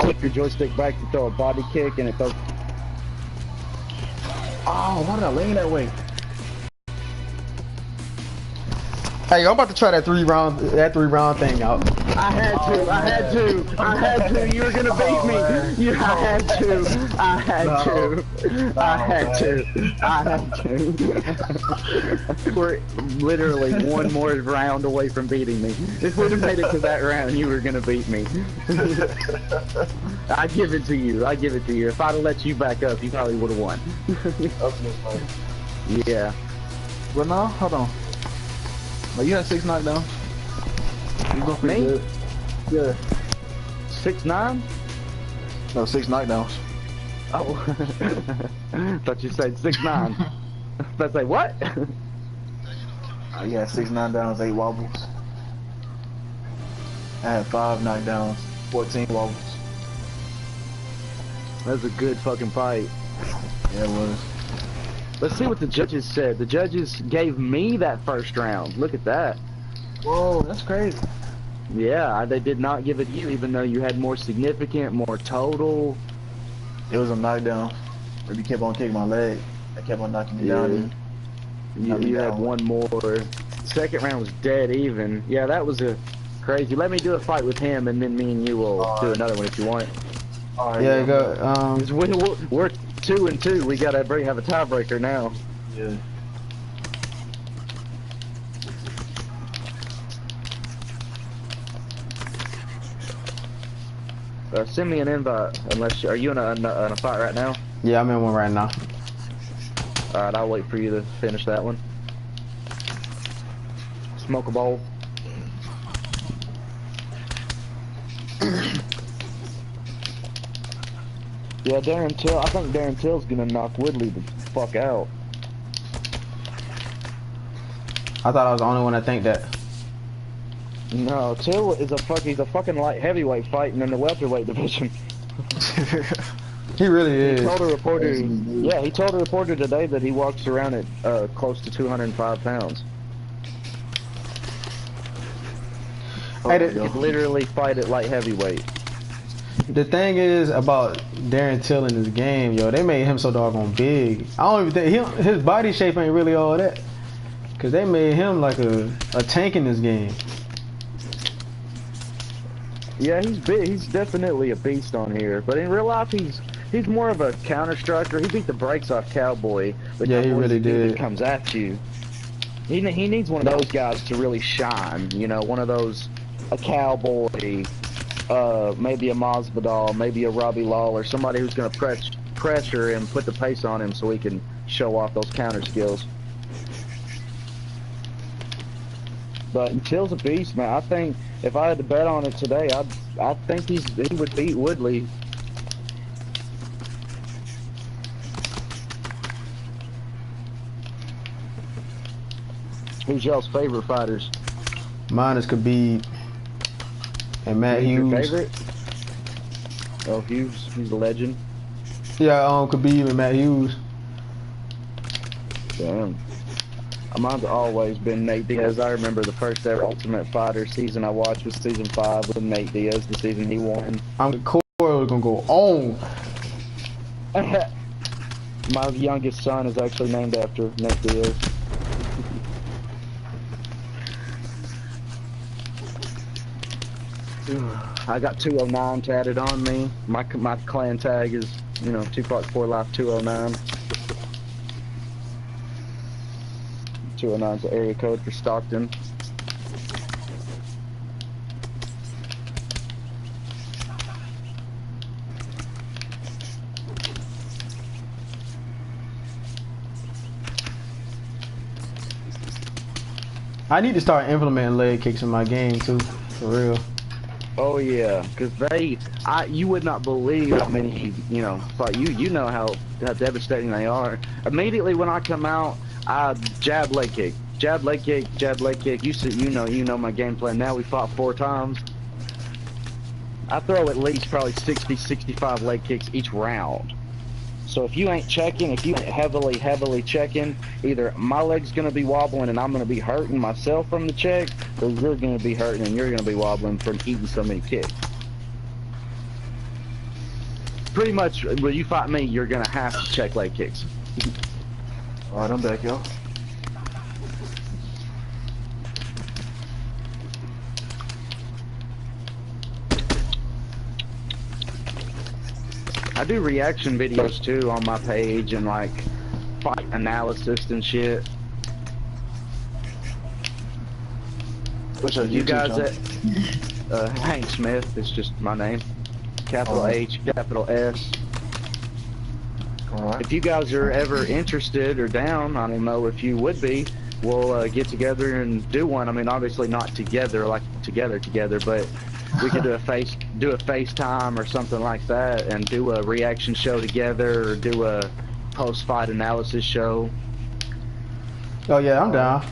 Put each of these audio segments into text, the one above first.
flip your joystick back to throw a body kick, and it throws. Oh, why did I lean that way? Hey, I'm about to try that three round thing out. I had to. You were gonna beat me. I had to. We're literally one more round away from beating me. If we'd have made it to that round, you were gonna beat me. I give it to you. If I'd have let you back up, you probably would have won. Yeah. Well, no, hold on. No, you had 6 knockdowns. You going pretty good. Yeah. 6'9"? No, 6 knockdowns. Oh. Thought you said 6'9". I say what? You had 6 knockdowns, 8 wobbles. I had 5 knockdowns, 14 wobbles. That's a good fucking fight. Yeah, it was. Let's see what the judges said. The judges gave me that first round. Look at that. Whoa, that's crazy. Yeah, they did not give it you, even though you had more significant, more total. It was a knockdown. If you kept on kicking my leg, I kept on knocking me down. You had one more. Second round was dead even. Yeah, that was a crazy. Let me do a fight with him, and then me and you will do another one if you want. Yeah, go. We're 2-2. We gotta have a tiebreaker now. Yeah. Send me an invite. Unless are you in a fight right now? Yeah, I'm in one right now. All right, I'll wait for you to finish that one. Smoke a bowl. Yeah, Darren Till. I think Darren Till's gonna knock Woodley the fuck out. I thought I was the only one that think that. No, Till is he's a fucking light heavyweight fighting in the welterweight division. He really is. He told a reporter, he told a reporter today that he walks around at close to 205 pounds. Hey, He could literally fight at light heavyweight. The thing is about Darren Till in this game, yo, they made him so doggone big. I don't even think his body shape ain't really all that. Cause they made him like a tank in this game. Yeah, he's big. He's definitely a beast on here. But in real life, he's more of a counter striker. He beat the brakes off Cowboy. But yeah, he really did. That comes at you. He needs one of those guys to really shine. You know, one of those, a Cowboy, maybe a Masvidal, maybe a Robbie Lawler, somebody who's going to pressure him, put the pace on him so he can show off those counter skills. But Till's a beast, man. I think if I had to bet on it today, I think he would beat Woodley. Who's y'all's favorite fighters? Mine is Khabib and Matt Hughes. Your favorite? Oh, Hughes, he's a legend. Yeah, Khabib and Matt Hughes. Damn. Mine's always been Nate Diaz. I remember the first ever Ultimate Fighter season I watched was season 5 with Nate Diaz, the season he won. Corey was gonna go on. My youngest son is actually named after Nate Diaz. I got 209 tatted on me. My clan tag is, you know, Tupac for Life 209. 209 is the area code for Stockton. I need to start implementing leg kicks in my game too, for real. Oh yeah, because you would not believe how many, you know, you know how devastating they are. Immediately when I come out, I jab leg kick, jab leg kick, jab leg kick. You know my game plan. Now we fought 4 times. I throw at least probably 60, 65 leg kicks each round. So if you ain't checking, if you ain't heavily checking, either my leg's gonna be wobbling and I'm gonna be hurting myself from the check, or you're gonna be hurting and you're gonna be wobbling from eating so many kicks. pretty much when you fight me, you're gonna have to check leg kicks. Alright, I'm back, y'all. I do reaction videos too on my page and like fight analysis and shit. What's your You YouTube guys channel? at Hank Smith, it's just my name. Capital H, capital S. Alright. If you guys are ever interested or down, I don't know if you would be, we'll get together and do one. I mean, obviously not together, like together, but we could do a FaceTime or something like that and do a reaction show together or do a post-fight analysis show. Oh yeah, I'm down.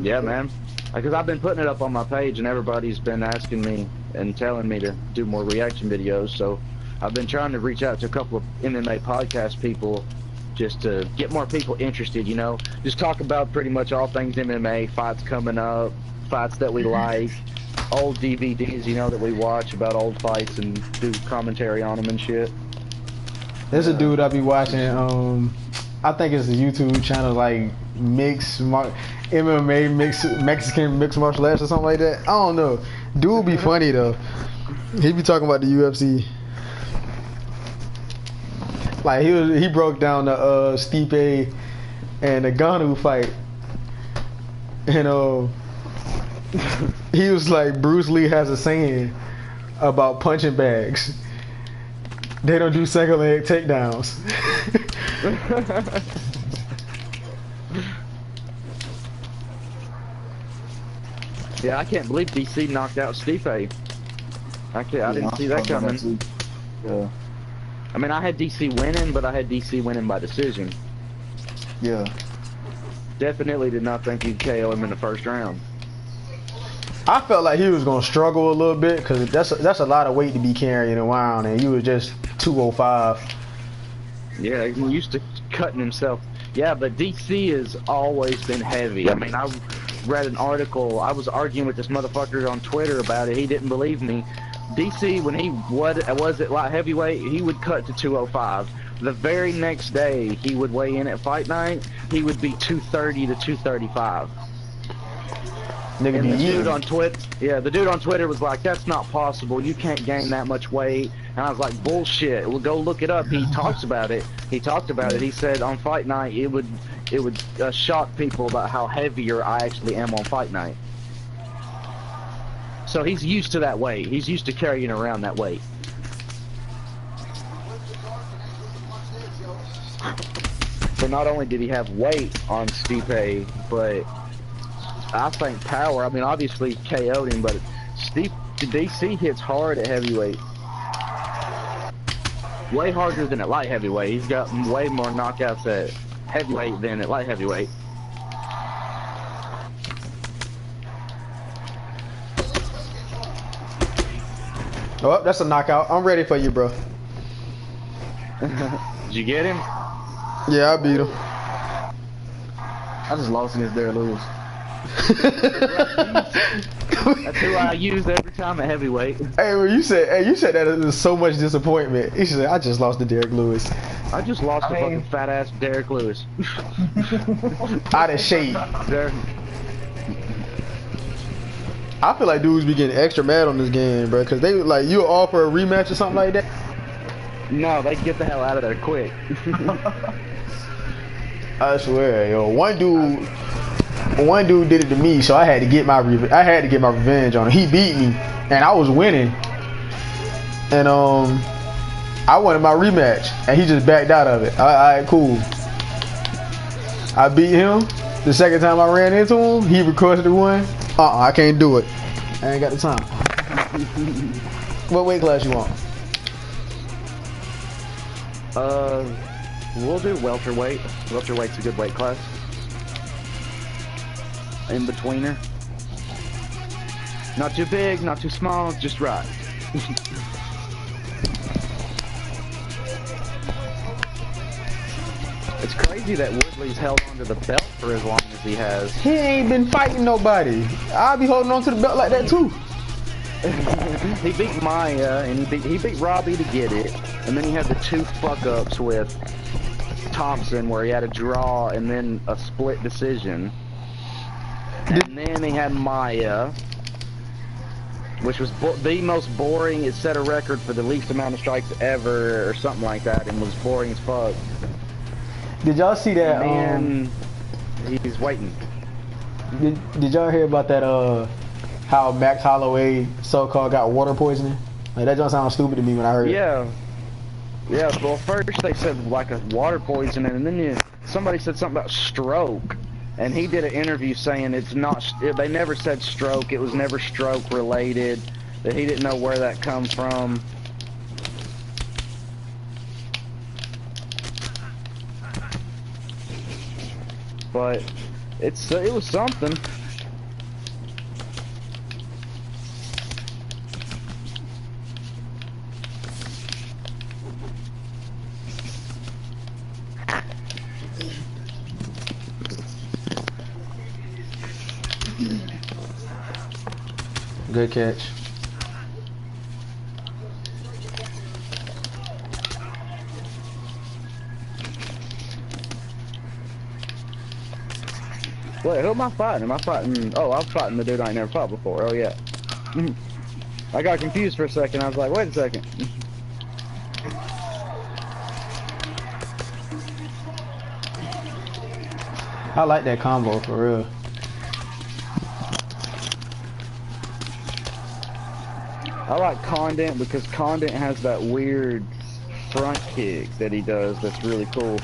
Yeah, man. Because I've been putting it up on my page and everybody's been asking me and telling me to do more reaction videos, so I've been trying to reach out to a couple of MMA podcast people just to get more people interested, you know. Just talk about pretty much all things MMA, fights coming up, fights that we like, old DVDs, you know, that we watch about old fights and do commentary on them and shit. There's a dude I be watching, I think it's a YouTube channel like MMA Mexican mixed martial arts or something like that. I don't know. Dude be funny though. He be talking about the UFC. Like he broke down the Stipe and the Ngannou fight, and he was like, Bruce Lee has a saying about punching bags. They don't do single leg takedowns. Yeah, I can't believe DC knocked out Stipe. I didn't see that coming. Yeah. I mean, I had DC winning, but I had DC winning by decision. Yeah. Definitely did not think you'd KO him in the first round. I felt like he was gonna struggle a little bit because that's a lot of weight to be carrying around, and he was just 205. Yeah, he used to cutting himself. Yeah, but DC has always been heavy. I mean, I read an article. I was arguing with this motherfucker on Twitter about it. He didn't believe me. DC, when he was at light heavyweight, he would cut to 205. The very next day, he would weigh in at Fight Night. He would be 230 to 235. Nigga And be the dude eating. on Twitter, the dude on Twitter was like, "That's not possible. You can't gain that much weight." And I was like, "Bullshit. Well, go look it up." He talks about it. He talked about it. He said on Fight Night, it would shock people about how heavier I actually am on Fight Night. So he's used to that weight. He's used to carrying around that weight. So not only did he have weight on Stipe, but I think power. I mean, obviously KO'd him, but DC hits hard at heavyweight. Way harder than at light heavyweight. He's got way more knockouts at heavyweight than at light heavyweight. Oh, that's a knockout. I'm ready for you, bro. Did you get him? Yeah, I beat him. I just lost against Derek Lewis. That's who I use every time at heavyweight. Hey, well, you said that it was so much disappointment. He said, "I just lost to Derek Lewis." I just lost to fucking fat ass Derek Lewis. Out of shape. Derek. I feel like dudes be getting extra mad on this game, bro, because they like you offer a rematch or something like that. No, they get the hell out of there quick. I swear, yo, one dude did it to me, so I had to get my revenge on him. He beat me, and I was winning, and I wanted my rematch, and he just backed out of it. Alright, cool. I beat him. The second time I ran into him, he requested one. I can't do it. I ain't got the time. What weight class you want? We'll do welterweight. Welterweight's a good weight class. In betweener. Not too big, not too small, just right. It's crazy that Woodley's held onto the belt for as long as he has. He ain't been fighting nobody. I'll be holding on to the belt like that too. He beat Maya, and he beat Robbie to get it, and then he had the 2 fuck-ups with Thompson where he had a draw and then a split decision. And then he had Maya, which was the most boring. It set a record for the least amount of strikes ever or something like that, and was boring as fuck. Did y'all see that? And he's waiting. Did y'all hear about that? How Max Holloway so-called got water poisoning? Like that don't sound stupid to me when I heard it. Yeah. Well, first they said like a water poisoning, and then somebody said something about stroke, and he did an interview saying it's not. They never said stroke. It was never stroke related. That he didn't know where that come from. But it was something. Good catch. Wait, who am I fighting? Am I fighting? Oh, I'm fighting the dude I ain't never fought before. Oh yeah. I got confused for a second. I was like, wait a second. I like that combo for real. I like Condent because Condent has that weird front kick that he does that's really cool.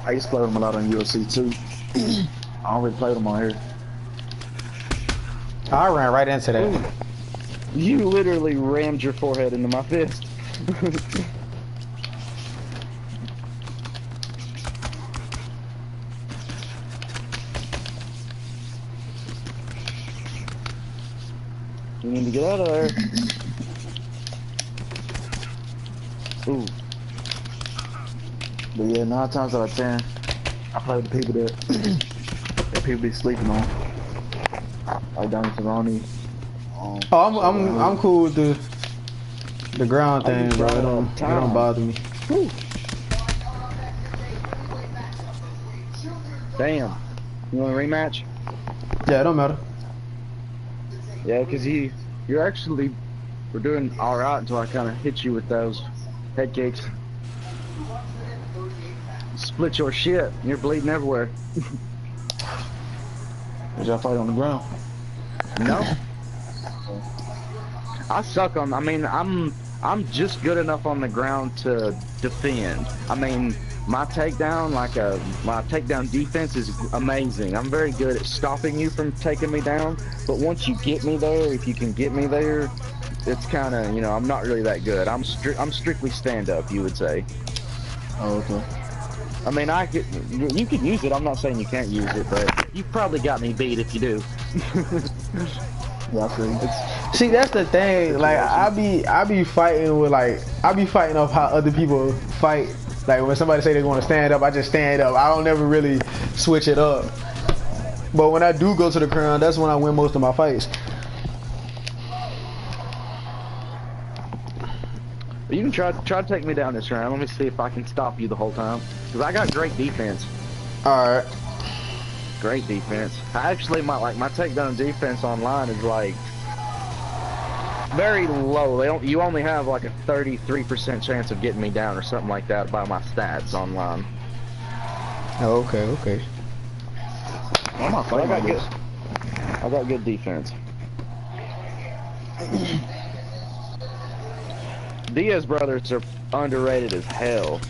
I used to play with him a lot on UFC 2. I don't really play with him on here. I ran right into that. Ooh. You literally rammed your forehead into my fist. You need to get out of there. Ooh. But yeah, 9 times out of 10, I play with the people that people be sleeping on. Like Donnie Cerrone. Oh, I'm cool with the ground thing, bro. It don't bother me. Whew. Damn. You want a rematch? Yeah, it don't matter. Yeah, because you're actually, we're doing alright until I kind of hit you with those head kicks. Split your shit. You're bleeding everywhere. Did y'all fight on the ground? No. I suck on. I mean, I'm just good enough on the ground to defend. I mean, my takedown, my takedown defense is amazing. I'm very good at stopping you from taking me down. But once you get me there, if you can get me there, it's kind of, you know, I'm not really that good. I'm strictly stand up, you would say. Oh, okay. I mean, you could use it. I'm not saying you can't use it, but you probably got me beat if you do. Yeah, I See, that's the thing. Like, I be fighting with I be fighting off how other people fight. Like when somebody say they want to stand up, I just stand up. I don't ever really switch it up. But when I do go to the ground, that's when I win most of my fights. You can try to take me down this round. Let me see if I can stop you the whole time. Because I got great defense. Alright. Great defense. I actually, my takedown defense online is like very low. You only have like a 33% chance of getting me down or something like that by my stats online. Oh, okay, okay. I'm not fighting like this. I got good defense. Diaz brothers are underrated as hell.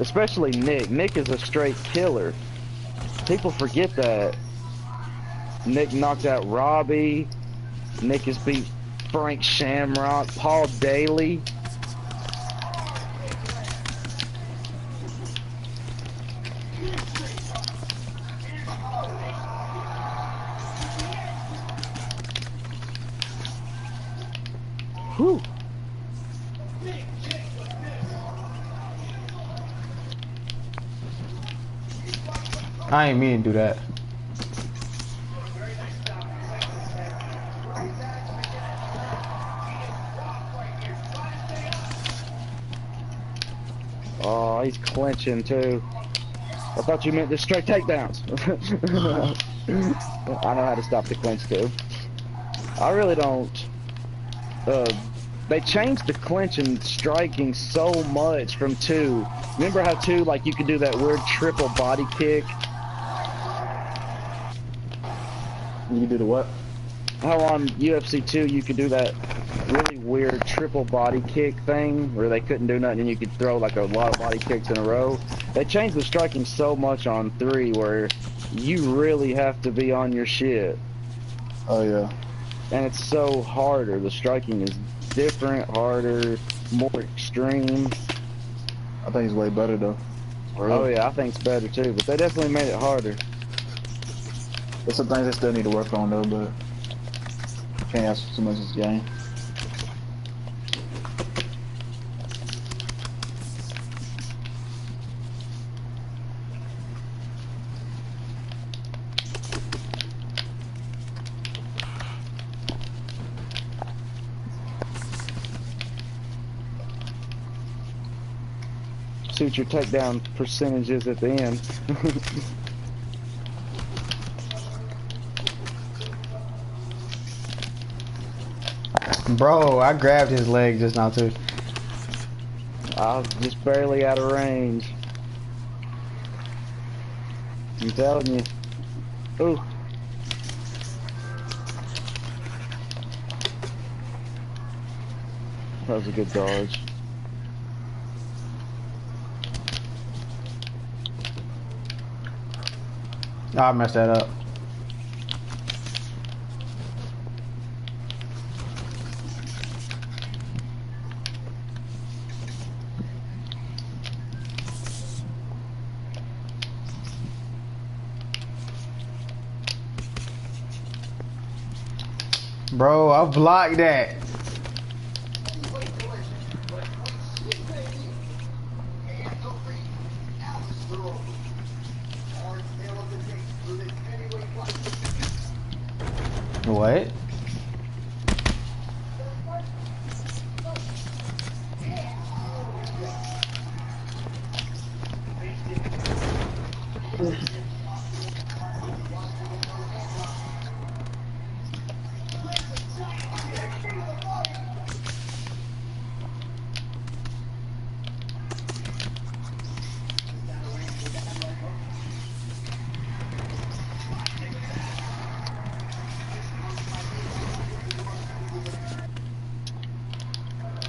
Especially Nick. Nick is a straight killer. People forget that. Nick knocked out Robbie. Nick has beat Frank Shamrock, Paul Daly. Whew. I ain't mean to do that. Oh, he's clinching too. I thought you meant just straight takedowns. I know how to stop the clinch too. I really don't. They changed the clinch and striking so much from 2. Remember how 2, like, you could do that weird triple body kick? You do the what? How on UFC 2 you could do that really weird triple body kick thing where they couldn't do nothing and you could throw like a lot of body kicks in a row. They changed the striking so much on 3 where you really have to be on your shit. Oh yeah. And it's so harder. The striking is different, harder, more extreme. I think it's way better though. Oh yeah, I think it's better too, but they definitely made it harder. There's some things I still need to work on though, but can't ask for too much this game. See what your takedown percentage is at the end. Bro, I grabbed his leg just now too. I was just barely out of range. I'm telling you. Ooh. That was a good dodge. I messed that up. Bro, I blocked that. What?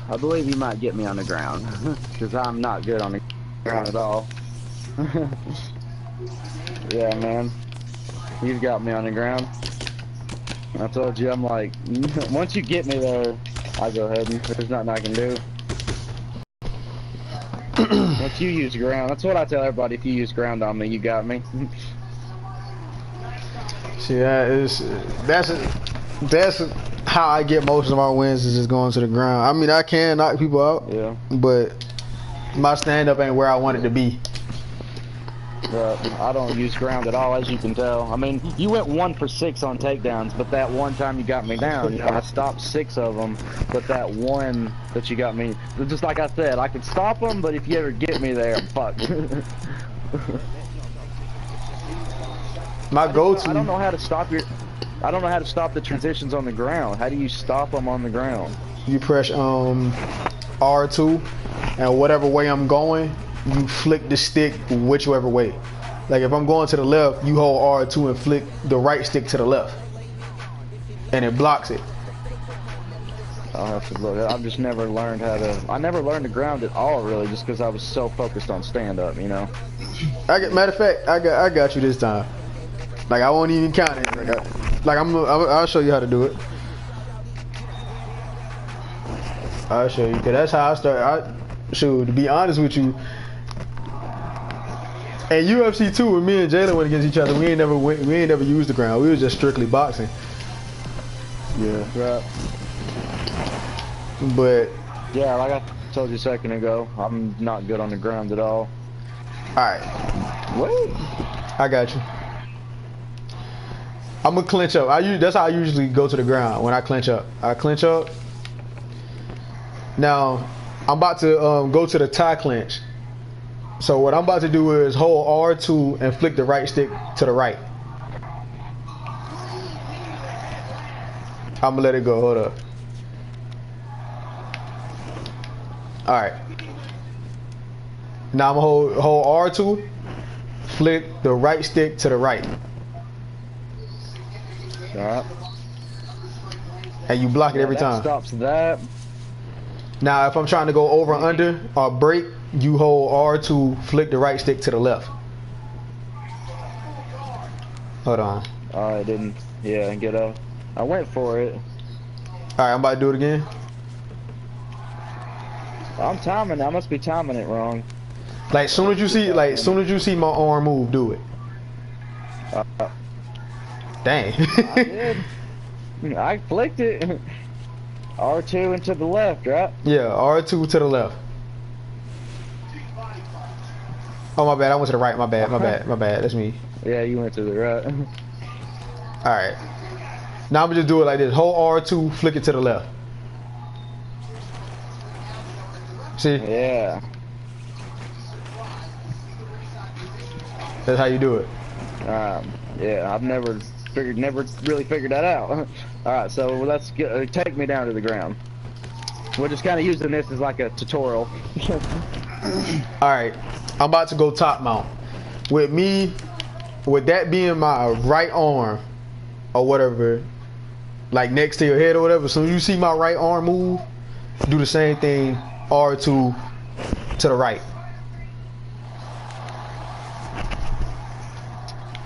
I believe you might get me on the ground, because I'm not good on the ground at all. Yeah, man. You've got me on the ground. I told you, I'm like, once you get me there, I go ahead and there's nothing I can do. Once you use ground, that's what I tell everybody, if you use ground on me, you got me. See, that's how I get most of my wins, is just going to the ground. I mean, I can knock people out, Yeah. but my stand-up ain't where I want it to be. But I don't use ground at all, as you can tell. I mean, you went 1 for 6 on takedowns, but that one time you got me down, you know, I stopped 6 of them, but that one that you got me, just like I said, I could stop them, but if you ever get me there, I'm fucked. My go-to. I don't know how to stop the transitions on the ground. How do you stop them on the ground? You press R2, and whatever way I'm going, you flick the stick whichever way. Like if I'm going to the left, you hold R2 and flick the right stick to the left, and it blocks it. I'll have to look. I've just never learned how to. I never learned the ground at all, really, just because I was so focused on stand-up, you know. Matter of fact, I got you this time. Like I won't even count it. I'll show you how to do it. I'll show you, cause that's how I start. To be honest with you, and UFC 2, when me and Jalen went against each other, we ain't never used the ground. We was just strictly boxing. Yeah. Right. But yeah, like I told you a second ago, I'm not good on the ground at all. Alright. Wait. I got you. I'm gonna clinch up. That's how I usually go to the ground when I clinch up. I clinch up. Now, I'm about to go to the tie clinch. So what I'm about to do is hold R2 and flick the right stick to the right. I'm gonna let it go. Hold up. All right. Now I'm gonna hold R2, flick the right stick to the right. All right. And you block it every that time. Stops that. Now if I'm trying to go over under or break, you hold R2, flick the right stick to the left. Hold on. Oh, I didn't. Yeah, get up. I went for it. All right, I'm about to do it again. I'm timing. I must be timing it wrong. Like soon as you see my arm move, do it. Dang. I did. I flicked it. R2 and to the left, right? Yeah, R2 to the left. Oh my bad, I went to the right. My bad. That's me. Yeah, you went to the right. All right. Now I'm gonna just do it like this. Hold R2, flick it to the left. See? Yeah. That's how you do it. Yeah, I've never really figured that out. All right, so let's take me down to the ground. We're just kind of using this as like a tutorial. All right, I'm about to go top mount. With that being my right arm or whatever, like next to your head or whatever. So you see my right arm move, do the same thing. R2 to the right.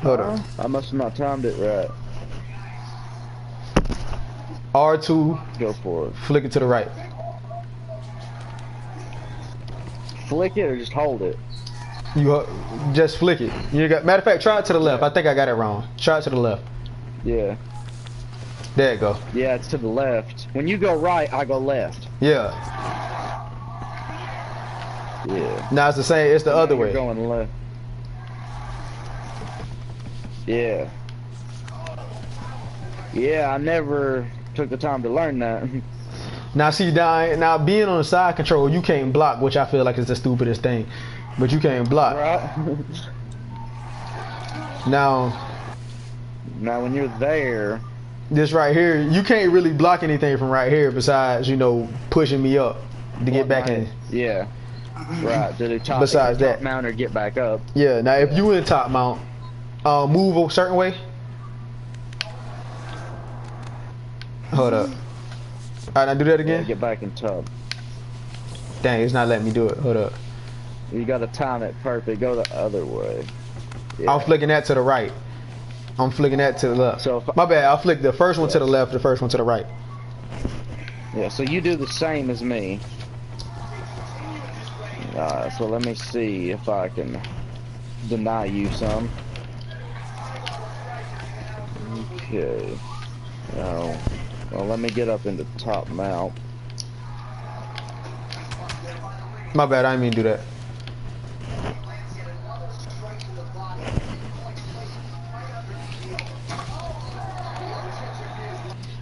Hold on. I must have not timed it right. R2. Go for it. Flick it to the right. Flick it or just hold it? You just flick it. You got. Matter of fact, try it to the left. I think I got it wrong. Try it to the left. Yeah. There you go. Yeah, it's to the left. When you go right, I go left. Yeah. Yeah. Now it's the same. It's the other way. Going left. Yeah. Yeah, I never took the time to learn that. Now see, now being on the side control, you can't block, which I feel like is the stupidest thing. But you can't block. Right. Now when you're there, this right here, you can't really block anything from right here besides, you know, pushing me up to get back in. Yeah. Right. To the top. Besides that, top mount or get back up. Yeah. Now if you in top mount, move a certain way. Hold up. All right, now do that again. Yeah, get back in top. Dang, it's not letting me do it. Hold up. You gotta time it perfect. Go the other way. Yeah. I'm flicking that to the right. I'm flicking that to the left. So my bad. I'll flick the first one to the left, the first one to the right. Yeah. So you do the same as me. So let me see if I can deny you some. Okay. Now, well, let me get up into top mount. My bad. I didn't mean to do that.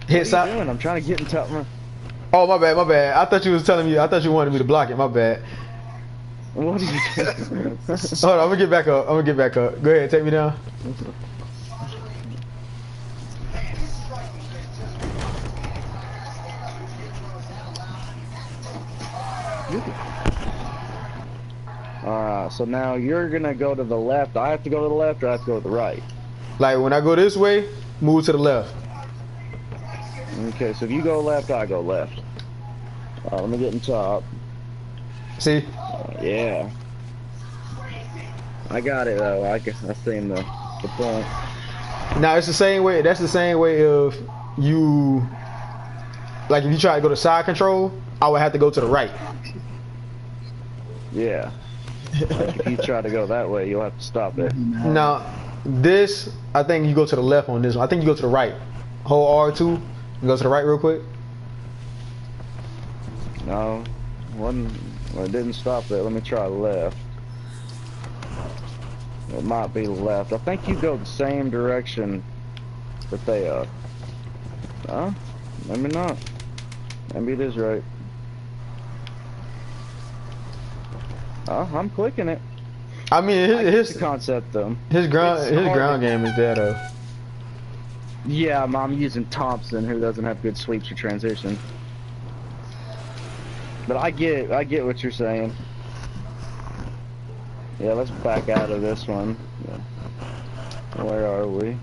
Hit side. I'm trying to get in top mount. Oh, my bad. I thought you was telling me. I thought you wanted me to block it. My bad. What did you do? Hold on, I'm gonna get back up. Go ahead, take me down. Alright, so now you're gonna go to the left. I have to go to the left or I have to go to the right? Like when I go this way, move to the left. Okay, so if you go left, I go left. Let me get in top. See? Yeah. I got it though. I seen the point. Now it's the same way. That's the same way of you. Like if you try to go to side control, I would have to go to the right. Yeah. Like if you try to go that way, you'll have to stop it. Now this, I think you go to the left on this one. I think you go to the right. Hold R2 and go to the right real quick. No, well, it didn't stop it. Let me try left. It might be left. I think you go the same direction that they are. Huh? Maybe not. Maybe it is right. Oh, I'm clicking it. I mean, I get the concept though. his ground game is there though. Yeah, I'm using Thompson, who doesn't have good sweeps or transition. But I get what you're saying. Yeah, let's back out of this one. Yeah. Where are we?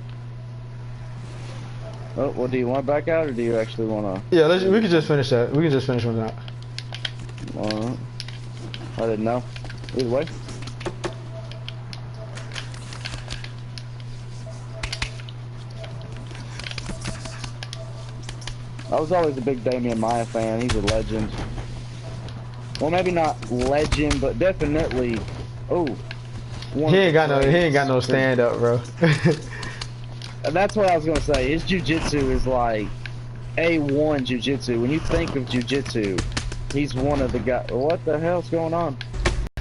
Oh, well, do you want to back out, or do you actually want to? Yeah, we could just finish that. We can just finish one out. I didn't know. Either way. I was always a big Damian Maya fan. He's a legend. Well, maybe not legend, but definitely. Oh, he ain't got no stand up, bro. That's what I was gonna say. His jiu-jitsu is like A1 jiu-jitsu. When you think of jiu-jitsu, he's one of the guys. What the hell's going on?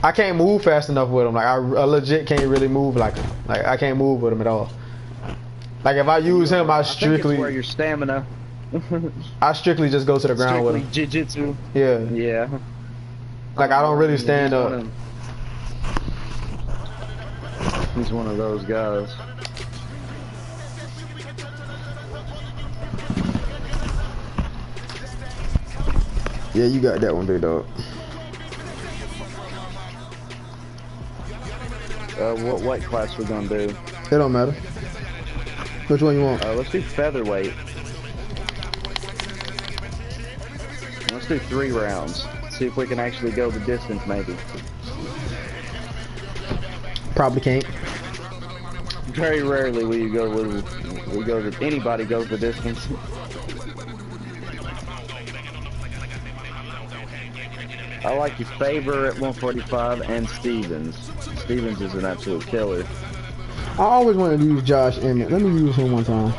I can't move fast enough with him. Like I legit can't really move like him. Like I can't move with him at all. Like if I use him, I strictly. think it's where your stamina. I strictly just go to the ground with him. Jiu-jitsu. Yeah. Yeah. Like I don't really stand up. He's one of those guys. Yeah, you got that one, big dog. What weight class we gonna do? It don't matter. Which one you want? Let's do featherweight. Let's do 3 rounds. See if we can actually go the distance, maybe. Probably can't. Very rarely will you anybody goes the distance. I like your Faber at 145 and Stevens. Stevens is an absolute killer. I always wanted to use Josh Emmett. Let me use him one time.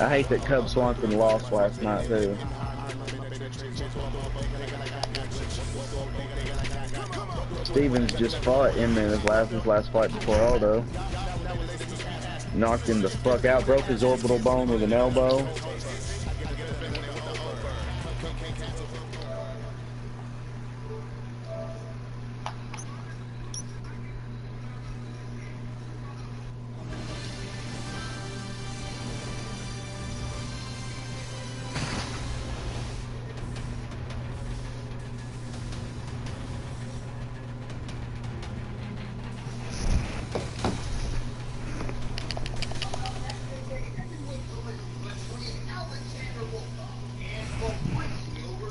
I hate that Cub Swanson lost last night too. Stevens just fought Emmett his last fight before Aldo. Knocked him the fuck out, broke his orbital bone with an elbow.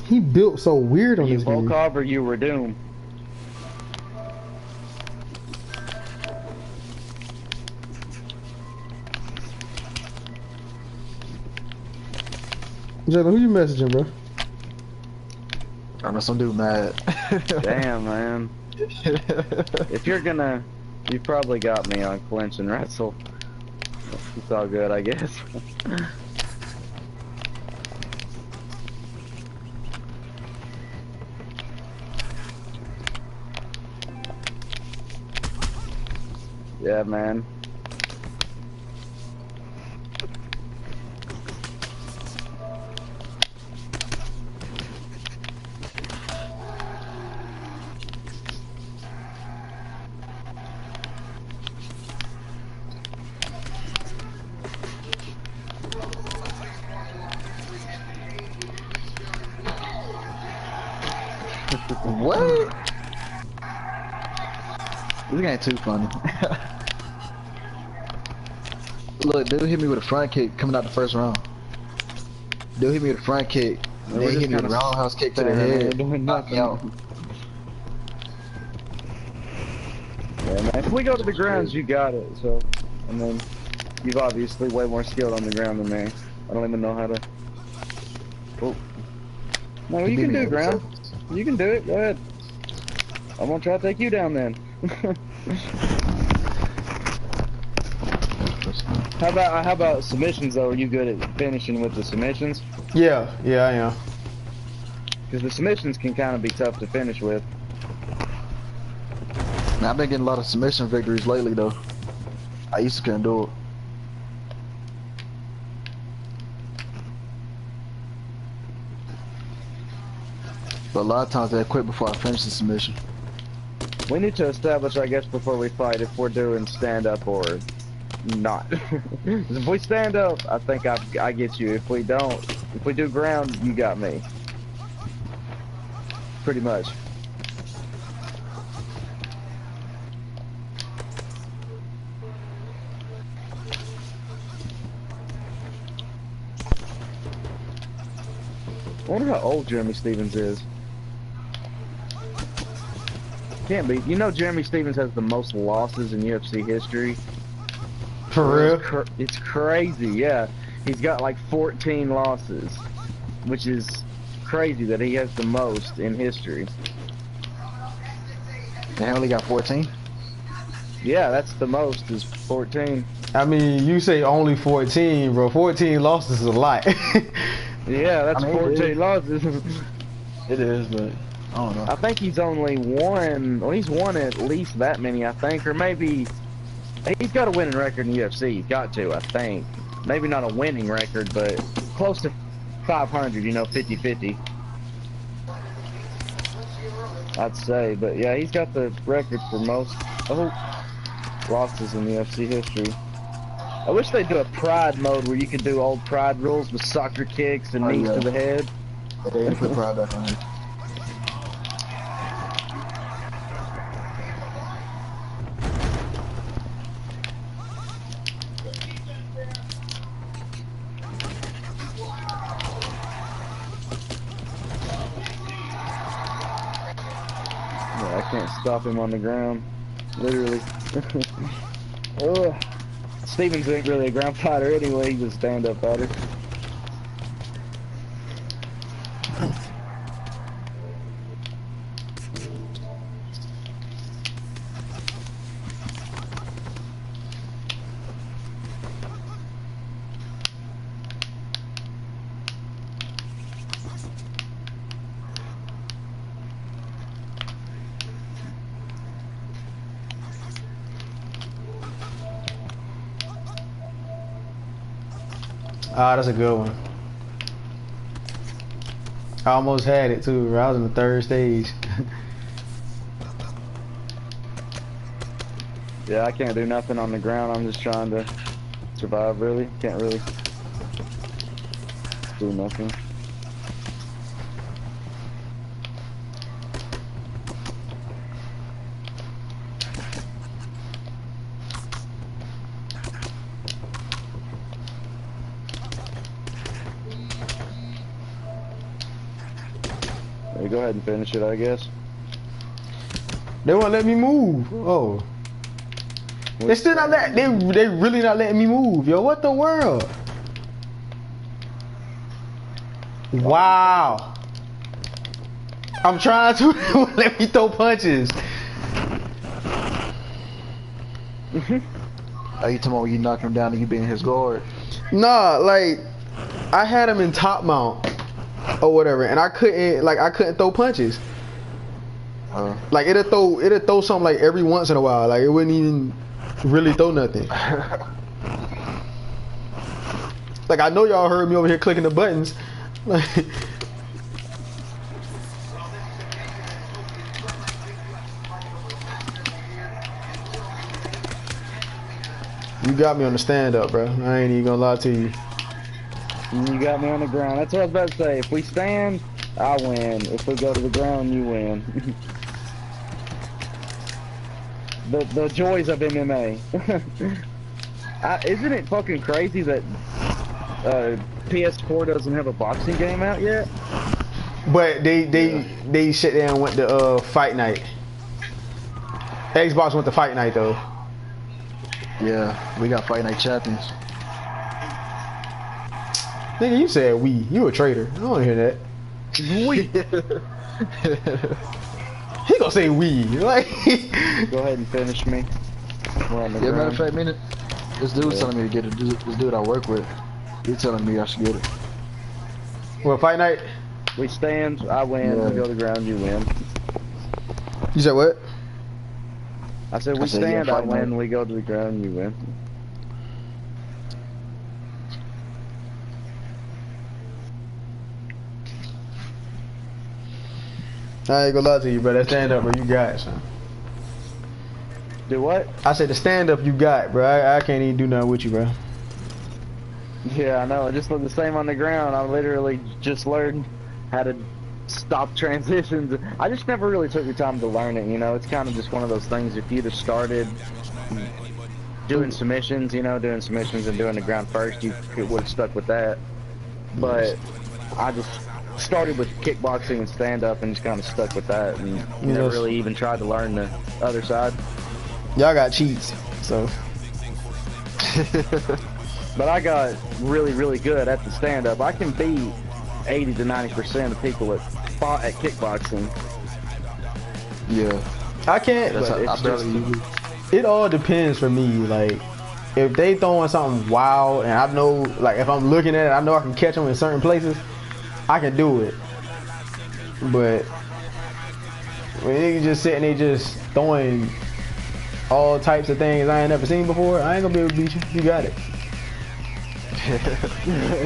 He built so weird on this game. You Volkov or you were doomed. Jalen, who you messaging, bro? I know some dude mad. Damn, man. If you're gonna, you probably got me on clinch and wrestle. It's all good, I guess. Yeah, man. What? This ain't too funny. Look, dude hit me with a front kick coming out the first round. Dude hit me with a front kick. And then hit me with a roundhouse kick to the head. Knocked me out. Yeah, man. If we go to the grounds, you got it. So, and then you've obviously way more skilled on the ground than me. I don't even know how to. Oh. No, you can do ground. You can do it. Go ahead. I'm gonna try to take you down then. How about submissions though? Are you good at finishing with the submissions? Yeah, I am. Because the submissions can kind of be tough to finish with. Man, I've been getting a lot of submission victories lately though. I used to couldn't do it. But a lot of times they quit before I finish the submission. We need to establish, I guess, before we fight if we're doing stand-up or not. If we stand up, I think I get you. If we don't, if we do ground, you got me. Pretty much. I wonder how old Jeremy Stevens is. Can't be. You know Jeremy Stevens has the most losses in UFC history. For real? It's crazy, yeah. He's got like 14 losses, which is crazy that he has the most in history. They only got 14? Yeah, that's the most, is 14. I mean, you say only 14, bro. 14 losses is a lot. Yeah, that's 14 losses. It is, but I don't know. I think he's only won, well, he's won at least that many, I think, or maybe he's got a winning record in UFC. He's got to, I think. Maybe not a winning record, but close to 500, you know, 50-50. I'd say, but yeah, he's got the record for most losses in the UFC history. I wish they'd do a pride mode where you could do old pride rules with soccer kicks and knees to the head. They didn't put pride back on it. Yeah, I can't stop him on the ground. Literally. Ugh. Stevens ain't really a ground fighter anyway, he's a stand-up fighter. Ah, that's a good one. I almost had it too, bro. I was in the third stage. Yeah, I can't do nothing on the ground. I'm just trying to survive, really. Can't really do nothing. Yeah, go ahead and finish it, I guess. They won't let me move. Oh. They still not let. They really not letting me move, yo. What the world? Wow. I'm trying to let me throw punches. Are you talking about when you knock him down and you being his guard? Nah, like I had him in top mount or whatever, and I couldn't throw punches. Like it'll throw something like every once in a while. Like it wouldn't even really throw nothing. Like I know y'all heard me over here clicking the buttons. Like you got me on the stand up, bro. I ain't even gonna lie to you. You got me on the ground. That's what I was about to say. If we stand, I win. If we go to the ground, you win. The joys of MMA. Isn't it fucking crazy that PS4 doesn't have a boxing game out yet? But they shut down and went to fight night. Xbox went to fight night though. Yeah, we got Fight Night Champions. Nigga, you said we. You a traitor. I don't wanna hear that. We. He gonna say we. Like Go ahead and finish me. We're on the Yeah, ground. matter of fact, this dude was telling me to get it. This dude I work with, he's telling me I should get it. what, fight night? We stand, I win. Yeah. We go to the ground, you win. You said what? I said we I said, stand, yeah, I fight win. night. We go to the ground, you win. I ain't gonna lie to you, bro. That stand up, bro, you got it, son. Do what? I said the stand up you got, bro. I can't even do nothing with you, bro. Yeah, I know. I just look the same on the ground. I literally just learned how to stop transitions. I just never really took the time to learn it, you know. It's kind of just one of those things. If you'd have started doing submissions, you know, doing submissions and doing the ground first, you would have stuck with that. But I just started with kickboxing and stand-up and just kind of stuck with that, and never really even tried to learn the other side. Y'all got cheats, so. But I got really, really good at the stand-up. I can beat 80 to 90% of people that fought at kickboxing. Yeah. I can't. It all depends for me. Like, if they throwing something wild, and I know, like, if I'm looking at it, I know I can catch them in certain places, I can do it. But when they just sitting there just throwing all types of things I ain't never seen before, I ain't gonna be able to beat you. You got it.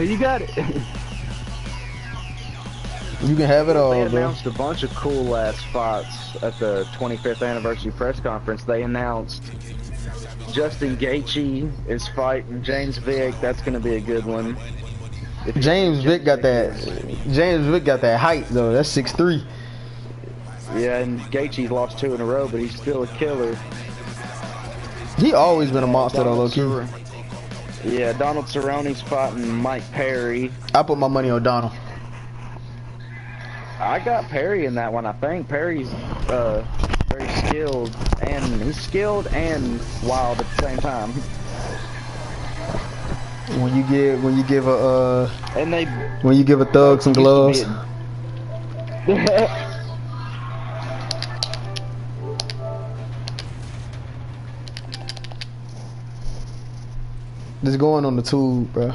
You got it. You can have it all, They bro. announced a bunch of cool ass spots at the 25th anniversary press conference. They announced Justin Gaethje is fighting James Vick. That's gonna be a good one. James Vick got that. James Vick got that height though. That's 6'3". Yeah, and Gaethje's lost 2 in a row, but he's still a killer. He always been a monster though, low key. Yeah, Donald Cerrone's fighting Mike Perry. I put my money on Donald. I got Perry in that one. I think Perry's very skilled, and he's skilled and wild at the same time. When you give a and they when you give a thug some gloves. Just going on the tube, bro.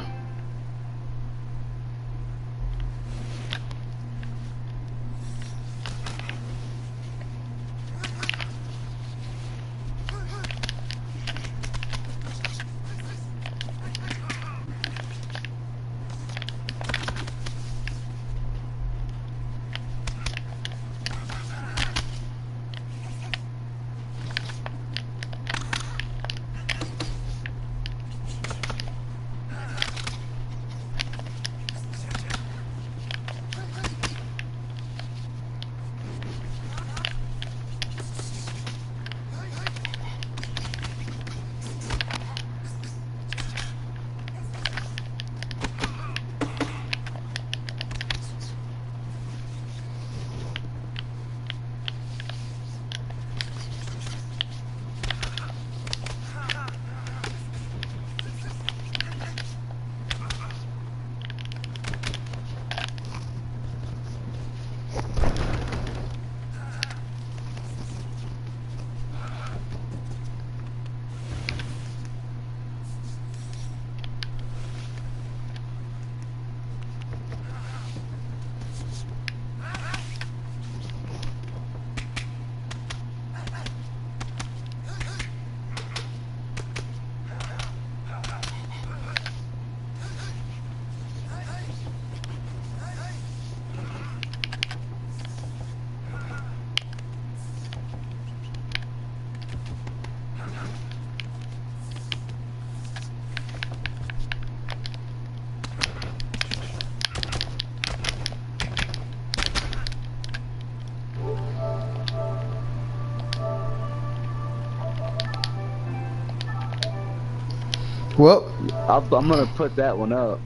Well, I'm gonna put that one up.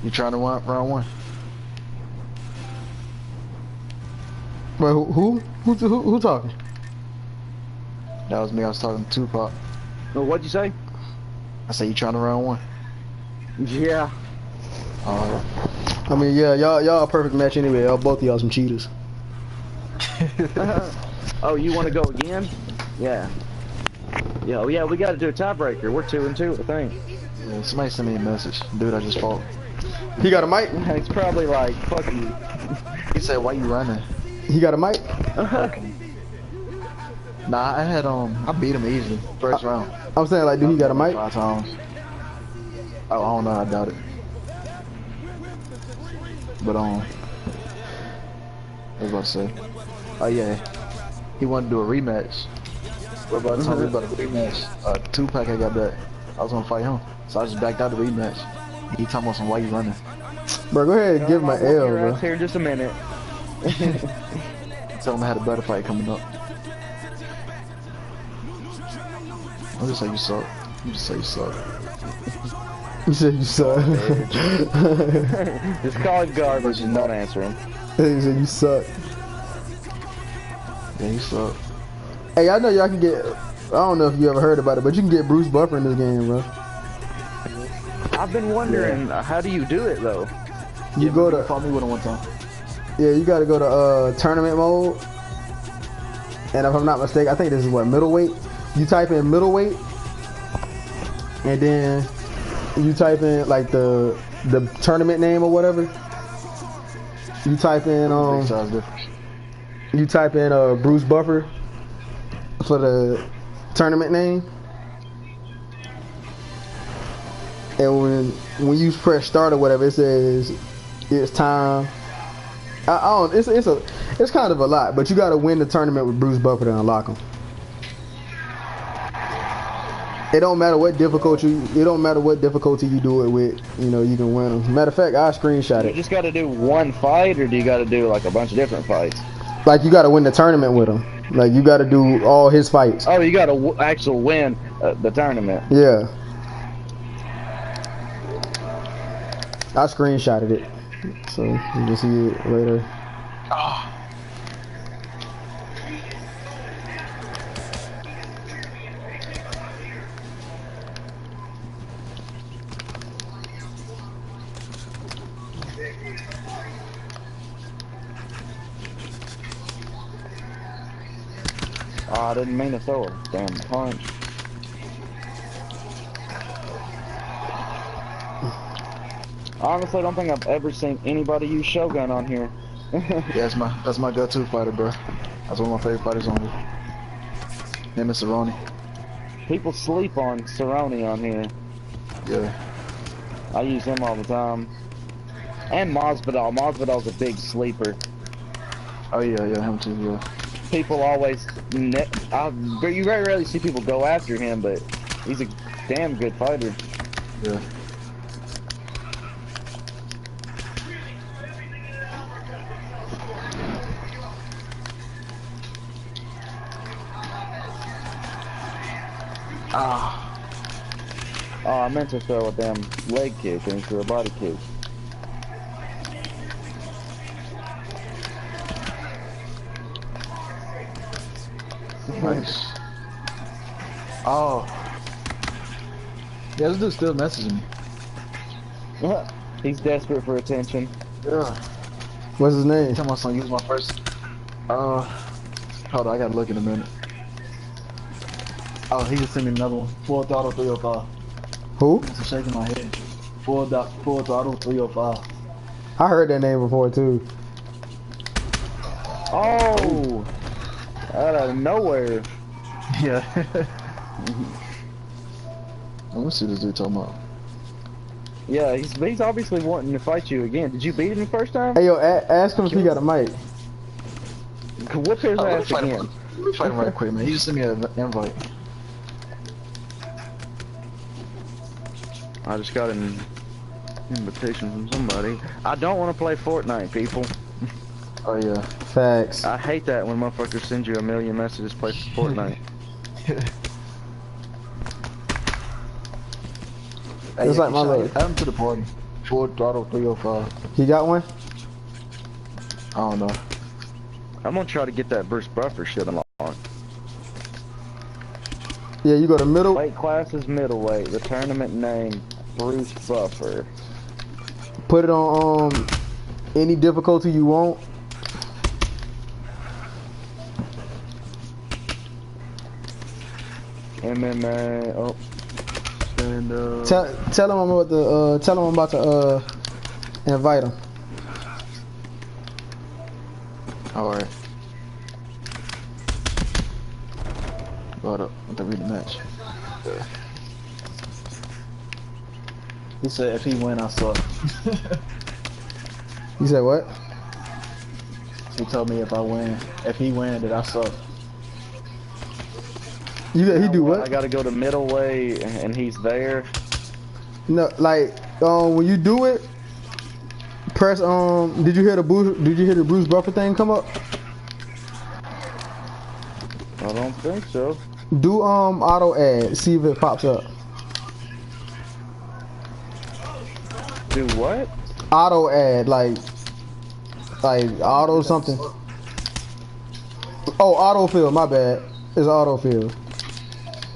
You trying to want round one? Bro, who talking? That was me. I was talking to Tupac. Well, what'd you say? I said you trying to round one? Yeah. I mean, yeah, y'all a perfect match anyway. Both of y'all some cheaters. Oh, you want to go again? Yeah. Yeah, yeah, we got to do a tiebreaker. We're 2-2, I think. Yeah, somebody sent me a message. Dude, I just fought. He got a mic? It's probably like, fuck you. He said, why you running? He got a mic? Nah, I beat him easily. First round. I'm saying, like, dude, he got a mic? 5 times. Oh, I don't know. I doubt it. But, was about to say. Oh yeah, he wanted to do a rematch. But by the time we about to rematch, Tupac I got back. I was gonna fight him, so I just backed out the rematch. He talking about some why you running. Bro, go ahead and give him an L, bro. Here in just a minute. Tell him I had a better fight coming up. I'll just say you suck. You just say you suck. You said you suck. Just call it garbage and don't answer him. He said you suck. Yeah, you suck. Hey, I know y'all can get. I don't know if you ever heard about it, but you can get Bruce Buffer in this game, bro. I've been wondering, how do you do it though? You go to. Fought me with him one time. Yeah, you got to go to tournament mode. And if I'm not mistaken, I think this is what, middleweight. You type in middleweight, and then you type in like the tournament name or whatever. You type in Bruce Buffer for the tournament name, and when you press start or whatever, it says it's time. I don't. It's kind of a lot, but you got to win the tournament with Bruce Buffer to unlock him. It don't matter what difficulty. It don't matter what difficulty you do it with. You know, you can win them. Matter of fact, I screenshot it. You just got to do one fight, or do you got to do like a bunch of different fights? Like you got to win the tournament with him. Like you got to do all his fights. Oh, you got to actually win the tournament. Yeah. I screenshotted it, so you can see it later. Oh. Oh, I didn't mean to throw a damn punch. I honestly don't think I've ever seen anybody use Shogun on here. Yeah, that's my go-to fighter, bro. That's one of my favorite fighters on here. Him and Cerrone. People sleep on Cerrone on here. Yeah. I use him all the time. And Masvidal. Masvidal's a big sleeper. Oh yeah, him too. Yeah. People always, you very rarely see people go after him, but he's a damn good fighter. Yeah. Ah. Oh, I meant to throw a damn leg kick into a body kick. Nice. Oh. Yeah, this dude's still messaging me. He's desperate for attention. Yeah. What's his name? Tell my son use my first. Hold on, I gotta look in a minute. Oh, he just sent me another one. Full throttle 305. Who? I'm shaking my head. Full throttle 305. I heard that name before too. Oh! Out of nowhere. Yeah. Let me see this dude talking about. Yeah, he's obviously wanting to fight you again. Did you beat him the first time? Hey yo, ask him if he got a mic. Whoop his ass again. Let me fight him right quick, man. He just sent me an invite. I just got an invitation from somebody. I don't want to play Fortnite, people. Oh yeah. Facts. I hate that when motherfuckers send you a million messages play Fortnite. Hey, It's like my little. Add him to the party. Full throttle 305. He got one? I don't know. I'm gonna try to get that Bruce Buffer shit unlocked. Yeah, you go to middle. Weight class is middleweight. The tournament name, Bruce Buffer. Put it on any difficulty you want. MMA. Oh, stand up. Tell him I'm about to invite him. Alright. Hold up. I think we the match. Yeah. He said if he win, I suck. You said what? He told me if he win, that I suck. He do what? I gotta go to middleweight, and he's there. No, like when you do it, press Did you hear the Bruce Buffer thing come up? I don't think so. Do auto ad, see if it pops up. Do what? Auto ad, like auto something. Oh, autofill, my bad. It's autofill.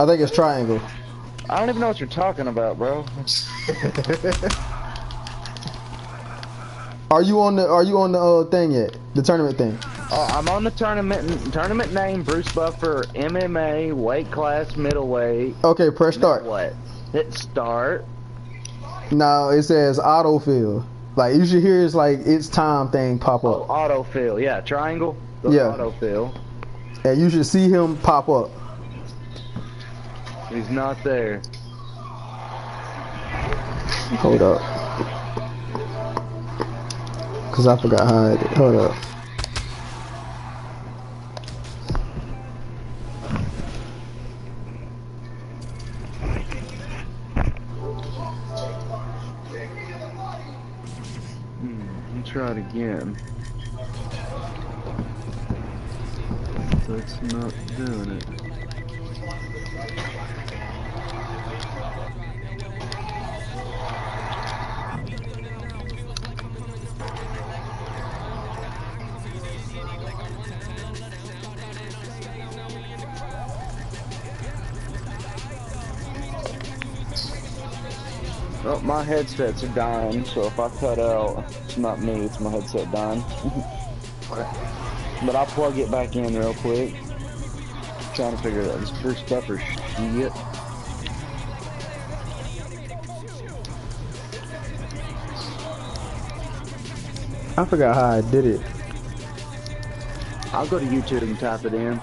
I think it's triangle. I don't even know what you're talking about, bro. Are you on the thing yet? The tournament thing? I'm on the tournament name, Bruce Buffer, MMA, weight class, middleweight. Okay, press start. What? Hit start. No, it says autofill. Like you should hear it's time thing pop up. Oh, autofill, yeah, triangle. Yeah. Autofill. And you should see him pop up. He's not there. Hold up. Cause I forgot how I did. Hold up. Let me try it again. That's not doing it. Oh, my headsets are dying, so if I cut out, it's not me, it's my headset dying. But I'll plug it back in real quick. Trying to figure out this Bruce Buffer shit. I forgot how I did it. I'll go to YouTube and type it in.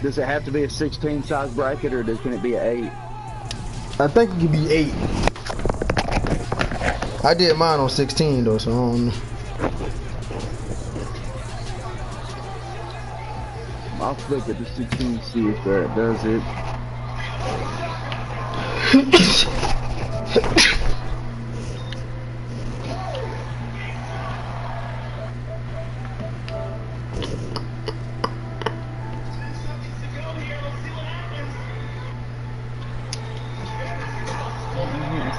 Does it have to be a 16 size bracket, or can it be an 8? I think it could be 8. I did mine on 16 though, so I don't know. I'll flick it to 16 see if that does it.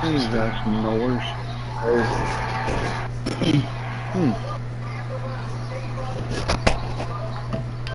This is actually no worse.